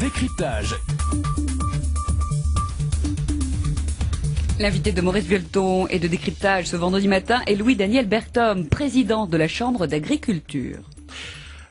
décryptage. L'invité de Maurice Violeton et de décryptage ce vendredi matin est Louis-Daniel Berthom, président de la Chambre d'agriculture.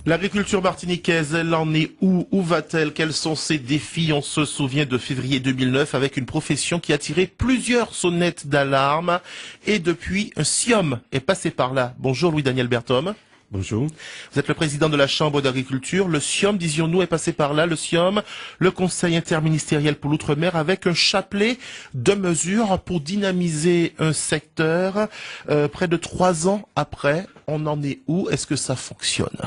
L'agriculture martiniquaise, elle en est où? Où va-t-elle? Quels sont ses défis? On se souvient de février 2009 avec une profession qui a tiré plusieurs sonnettes d'alarme. Et depuis, un SIOM est passé par là. Bonjour Louis-Daniel Berthom. Bonjour. Vous êtes le président de la Chambre d'agriculture. Le SIOM, disions-nous, est passé par là. Le SIOM, le Conseil interministériel pour l'outre-mer, avec un chapelet de mesures pour dynamiser un secteur. Près de 3 ans après, on en est où? Est-ce que ça fonctionne?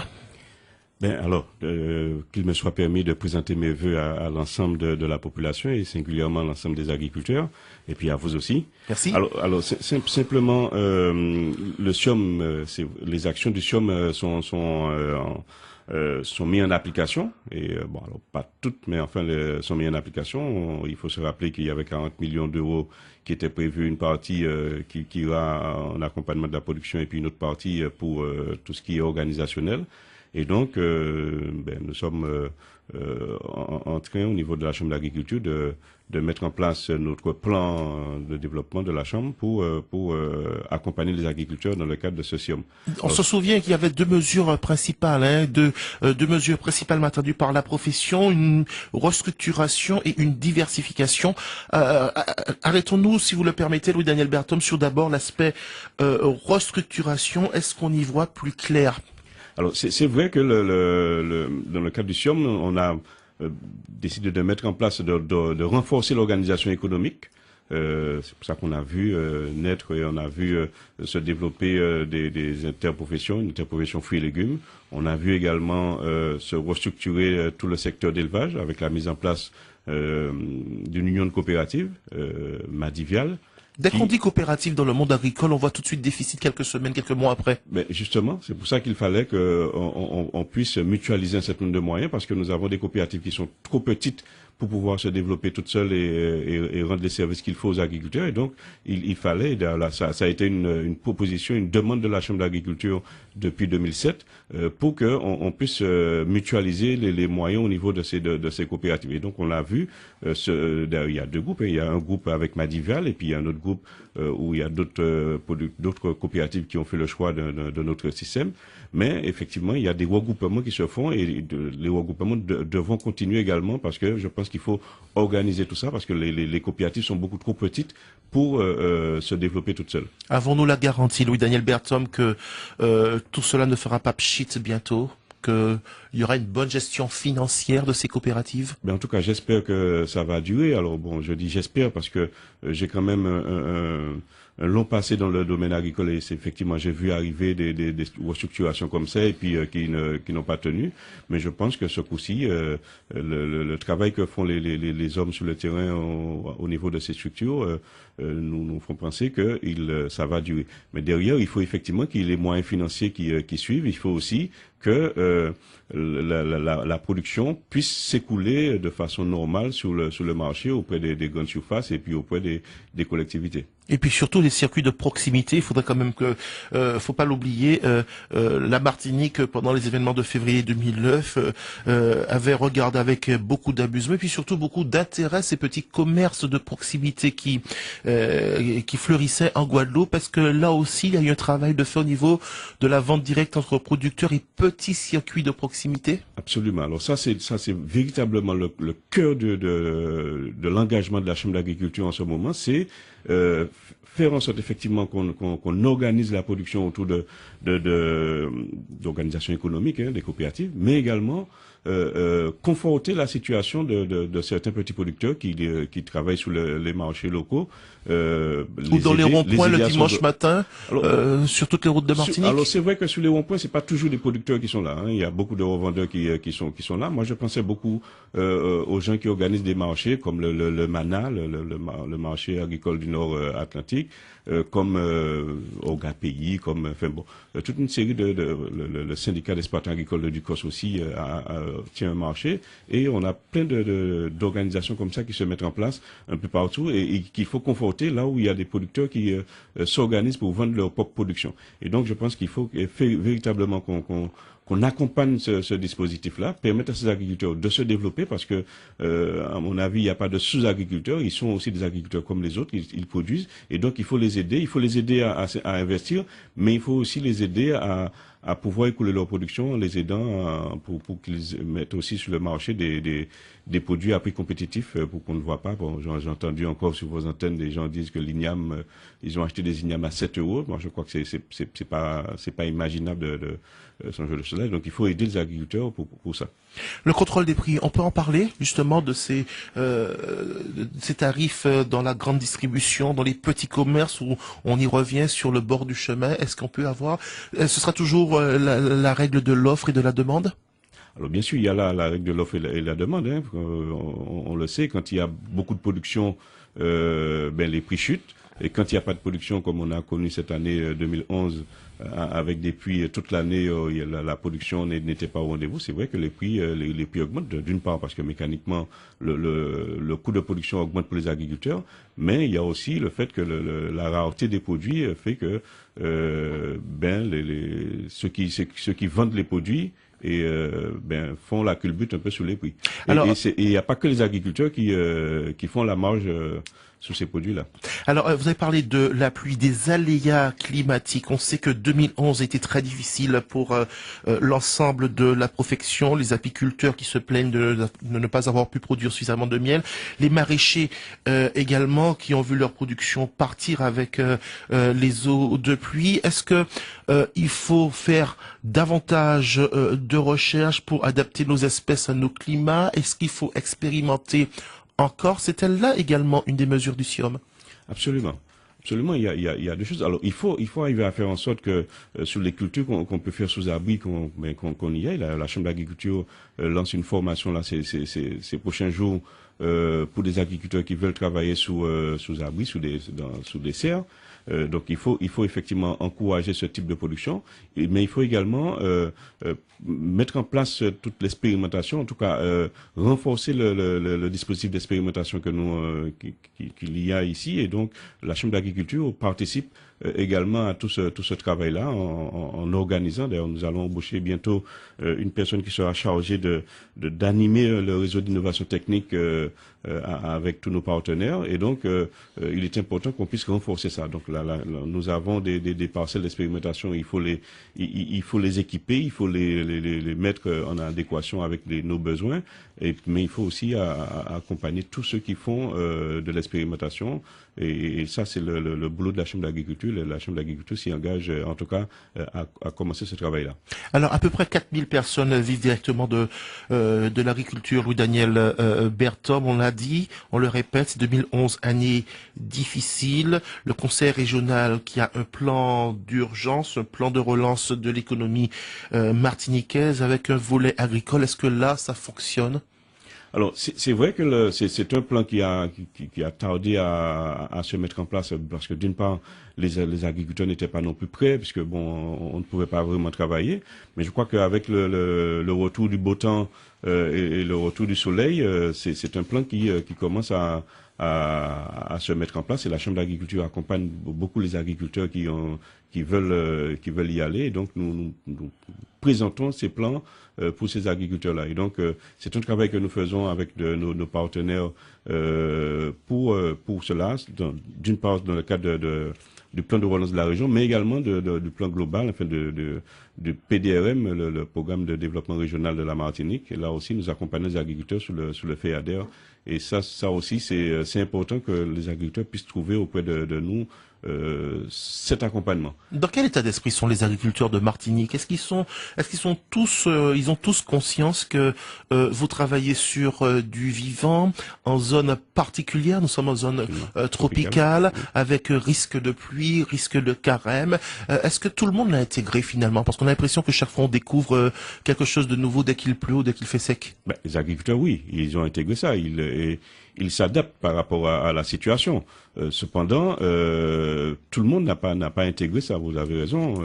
Qu'il me soit permis de présenter mes vœux à l'ensemble de la population et singulièrement l'ensemble des agriculteurs, et puis à vous aussi. Merci. Alors simplement, le SIOM, les actions du SIOM sont mises en application, et pas toutes, mais enfin sont mises en application. Il faut se rappeler qu'il y avait 40 millions d'euros qui étaient prévus, une partie qui ira en accompagnement de la production et puis une autre partie pour tout ce qui est organisationnel. Et donc, nous sommes en train, au niveau de la Chambre d'agriculture, de mettre en place notre plan de développement de la Chambre pour accompagner les agriculteurs dans le cadre de ce SIOM. On se souvient qu'il y avait deux mesures principales, deux mesures principalement attendues par la profession, une restructuration et une diversification. Arrêtons-nous, si vous le permettez, Louis-Daniel Berthom, sur d'abord l'aspect restructuration. Est-ce qu'on y voit plus clair? Alors, c'est vrai que dans le cadre du SIOM, on a décidé de mettre en place, de renforcer l'organisation économique. C'est pour ça qu'on a vu naître et on a vu se développer des interprofessions, une interprofession fruits et légumes. On a vu également se restructurer tout le secteur d'élevage avec la mise en place d'une union de coopératives, Madivial. Dès qu'on dit coopérative dans le monde agricole, on voit tout de suite déficit quelques semaines, quelques mois après. Mais justement, c'est pour ça qu'il fallait qu'on puisse mutualiser un certain nombre de moyens, parce que nous avons des coopératives qui sont trop petites pour pouvoir se développer toutes seules et rendre les services qu'il faut aux agriculteurs. Et donc, il fallait, ça a été une proposition, une demande de la Chambre d'agriculture depuis 2007 pour qu'on puisse mutualiser les moyens au niveau de ces coopératives. Et donc, on l'a vu, il y a deux groupes. Il y a un groupe avec Madivial et puis il y a un autre groupe où il y a d'autres coopératives qui ont fait le choix de notre système. Mais effectivement, il y a des regroupements qui se font et les regroupements devront continuer également, parce que je pense qu'il faut organiser tout ça, parce que les coopératives sont beaucoup trop petites pour se développer toutes seules. Avons-nous la garantie, Louis-Daniel Berthom, que tout cela ne fera pas pchit bientôt, qu'il y aura une bonne gestion financière de ces coopératives? En tout cas, j'espère que ça va durer. Alors bon, je dis j'espère parce que j'ai quand même un long passé dans le domaine agricole, et effectivement, j'ai vu arriver des restructurations comme ça et puis qui n'ont pas tenu. Mais je pense que ce coup-ci, le travail que font les hommes sur le terrain au niveau de ces structures nous font penser que ça va durer. Mais derrière, il faut effectivement qu'il y ait les moyens financiers qui suivent. Il faut aussi que la production puisse s'écouler de façon normale sur le marché auprès des grandes surfaces et puis auprès des collectivités. Et puis surtout les circuits de proximité, il faudrait quand même faut pas l'oublier, la Martinique pendant les événements de février 2009 avait regardé avec beaucoup d'amusement et puis surtout beaucoup d'intérêt ces petits commerces de proximité qui fleurissaient en Guadeloupe, parce que là aussi il y a eu un travail de fait au niveau de la vente directe entre producteurs et petits circuits de proximité. Absolument. Alors ça c'est véritablement le cœur de l'engagement de la Chambre d'agriculture en ce moment, c'est faire en sorte effectivement qu'on organise la production autour d'organisations économiques, des coopératives, mais également conforter la situation de certains petits producteurs qui travaillent sur les marchés locaux. Ou dans les ronds-points le dimanche matin, sur toutes les routes de Martinique. Alors c'est vrai que sur les ronds-points, c'est pas toujours des producteurs qui sont là. Il y a beaucoup de revendeurs qui sont là. Moi, je pensais beaucoup aux gens qui organisent des marchés comme le MANA, le marché agricole du Nord Atlantique, comme au GAPI, comme toute une série le syndicat d'exploitants agricoles de Ducos aussi tient un marché, et on a plein d'organisations comme ça qui se mettent en place un peu partout et qu'il faut conforter là où il y a des producteurs qui s'organisent pour vendre leur propre production. Et donc je pense qu'il faut véritablement qu'on accompagne ce dispositif-là, permettre à ces agriculteurs de se développer parce que, à mon avis, il n'y a pas de sous-agriculteurs, ils sont aussi des agriculteurs comme les autres, ils produisent, et donc il faut les aider à investir, mais il faut aussi les aider à pouvoir écouler leur production en les aidant pour qu'ils mettent aussi sur le marché des produits à prix compétitifs pour qu'on ne voit pas. Bon, j'ai entendu encore sur vos antennes des gens disent que l'igname, ils ont acheté des ignames à 7 euros. Moi, je crois que c'est pas imaginable de ce genre de choses-là. Donc, il faut aider les agriculteurs pour ça. Le contrôle des prix, on peut en parler justement de ces tarifs dans la grande distribution, dans les petits commerces où on y revient sur le bord du chemin. Est-ce qu'on peut avoir, ce sera toujours la règle de l'offre et de la demande? Alors bien sûr, il y a la règle de l'offre et la demande. Hein. On le sait, quand il y a beaucoup de production, les prix chutent. Et quand il n'y a pas de production, comme on a connu cette année 2011, avec des pluies toute l'année, la production n'était pas au rendez-vous. C'est vrai que les prix augmentent d'une part parce que mécaniquement le coût de production augmente pour les agriculteurs, mais il y a aussi le fait que la rareté des produits fait que ceux qui vendent les produits font la culbute un peu sur les prix. Alors, et il n'y a pas que les agriculteurs qui font la marge sur ces produits-là. Alors, vous avez parlé de la pluie, des aléas climatiques. On sait que 2011 a été très difficile pour l'ensemble de la profession, les apiculteurs qui se plaignent de ne pas avoir pu produire suffisamment de miel, les maraîchers également qui ont vu leur production partir avec les eaux de pluie. Est-ce que il faut faire davantage de recherches pour adapter nos espèces à nos climats? Est-ce qu'il faut expérimenter encore? C'est-elle là également une des mesures du SIOM? Absolument. Absolument, il y a deux choses. Alors, il faut arriver à faire en sorte que sur les cultures qu'on peut faire sous abri, qu'on y aille. La Chambre d'agriculture lance une formation là ces prochains jours pour des agriculteurs qui veulent travailler sous abri, sous des serres. Donc il faut effectivement encourager ce type de production, mais il faut également mettre en place toute l'expérimentation, en tout cas renforcer le dispositif d'expérimentation qu'il y a ici, et donc la Chambre d'agriculture participe également à tout ce travail-là en organisant. D'ailleurs, nous allons embaucher bientôt une personne qui sera chargée d'animer le réseau d'innovation technique avec tous nos partenaires, et donc il est important qu'on puisse renforcer ça. Donc là, nous avons des parcelles d'expérimentation, il faut les équiper, il faut les mettre en adéquation avec nos besoins, mais il faut aussi accompagner tous ceux qui font de l'expérimentation, et ça c'est le boulot de la Chambre d'agriculture. La Chambre d'agriculture s'y engage en tout cas à commencer ce travail-là. Alors à peu près 4000 personnes vivent directement de l'agriculture. Louis-Daniel Berthom, on l'a dit, on le répète, c'est 2011, année difficile. Le Conseil régional qui a un plan d'urgence, un plan de relance de l'économie martiniquaise avec un volet agricole. Est-ce que là, ça fonctionne? Alors, c'est vrai que c'est un plan qui a tardé à se mettre en place parce que d'une part, les agriculteurs n'étaient pas non plus prêts puisque on ne pouvait pas vraiment travailler. Mais je crois qu'avec le retour du beau temps et le retour du soleil, c'est un plan qui commence à se mettre en place, et la Chambre d'agriculture accompagne beaucoup les agriculteurs qui veulent y aller, et donc nous présentons ces plans pour ces agriculteurs-là. Et donc c'est un travail que nous faisons avec nos partenaires pour cela, d'une part dans le cadre du plan de relance de la région, mais également du plan global, enfin du PDRM, le programme de développement régional de la Martinique. Et là aussi, nous accompagnons les agriculteurs sur le FEADER. Et ça aussi, c'est important que les agriculteurs puissent trouver auprès de nous cet accompagnement. Dans quel état d'esprit sont les agriculteurs de Martinique? Est-ce qu'ils sont tous, ils ont tous conscience que vous travaillez sur du vivant en zone particulière? Nous sommes en zone tropicale, avec risque de pluie, risque de carême. Est-ce que tout le monde l'a intégré finalement? Parce qu'on a l'impression que chaque fois on découvre quelque chose de nouveau dès qu'il pleut ou dès qu'il fait sec. Les agriculteurs, oui, ils ont intégré ça. Ils s'adaptent par rapport à la situation. Cependant, tout le monde n'a pas intégré ça. Vous avez raison.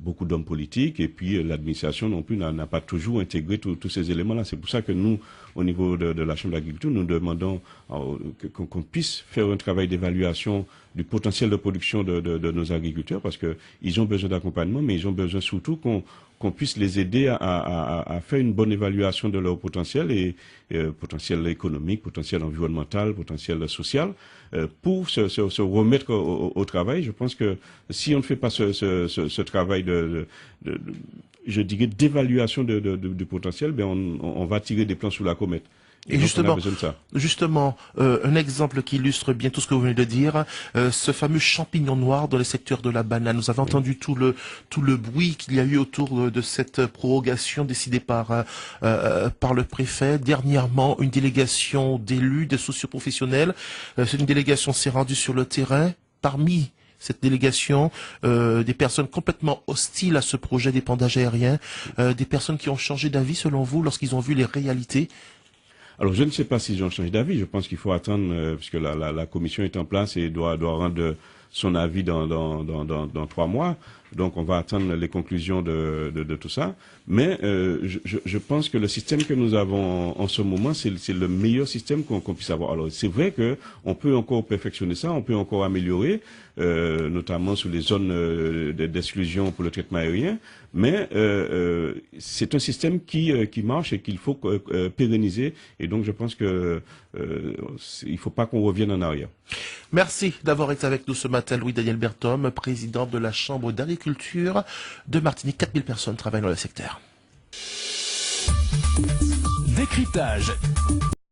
beaucoup d'hommes politiques, et puis l'administration non plus n'a pas toujours intégré tous ces éléments-là. C'est pour ça que nous, au niveau de la Chambre d'agriculture, nous demandons qu'on puisse faire un travail d'évaluation du potentiel de production de nos agriculteurs, parce que ils ont besoin d'accompagnement, mais ils ont besoin surtout qu'on puisse les aider à faire une bonne évaluation de leur potentiel, et potentiel économique, potentiel environnemental, potentiel social, pour se remettre au travail. Je pense que si on ne fait pas ce travail je dirais, d'évaluation du potentiel, ben on va tirer des plans sous la comète. Et justement, un exemple qui illustre bien tout ce que vous venez de dire, ce fameux champignon noir dans le secteur de la banane. Nous avons entendu tout le bruit qu'il y a eu autour de cette prorogation décidée par le préfet. Dernièrement, une délégation d'élus, de socioprofessionnels, une délégation s'est rendue sur le terrain. Parmi cette délégation, des personnes complètement hostiles à ce projet d'épandage aérien, des personnes qui ont changé d'avis selon vous lorsqu'ils ont vu les réalités. Alors, je ne sais pas s'ils ont changé d'avis. Je pense qu'il faut attendre, puisque la commission est en place et doit rendre son avis dans 3 mois. Donc, on va attendre les conclusions de tout ça. Mais je pense que le système que nous avons en ce moment, c'est le meilleur système qu'on puisse avoir. Alors, c'est vrai que on peut encore perfectionner ça, on peut encore améliorer, notamment sur les zones d'exclusion pour le traitement aérien. Mais c'est un système qui marche et qu'il faut pérenniser. Et donc, je pense que il faut pas qu'on revienne en arrière. Merci d'avoir été avec nous ce matin, Louis-Daniel Berthom, président de la Chambre d'agriculture de Martinique. 4000 personnes travaillent dans le secteur. Décryptage.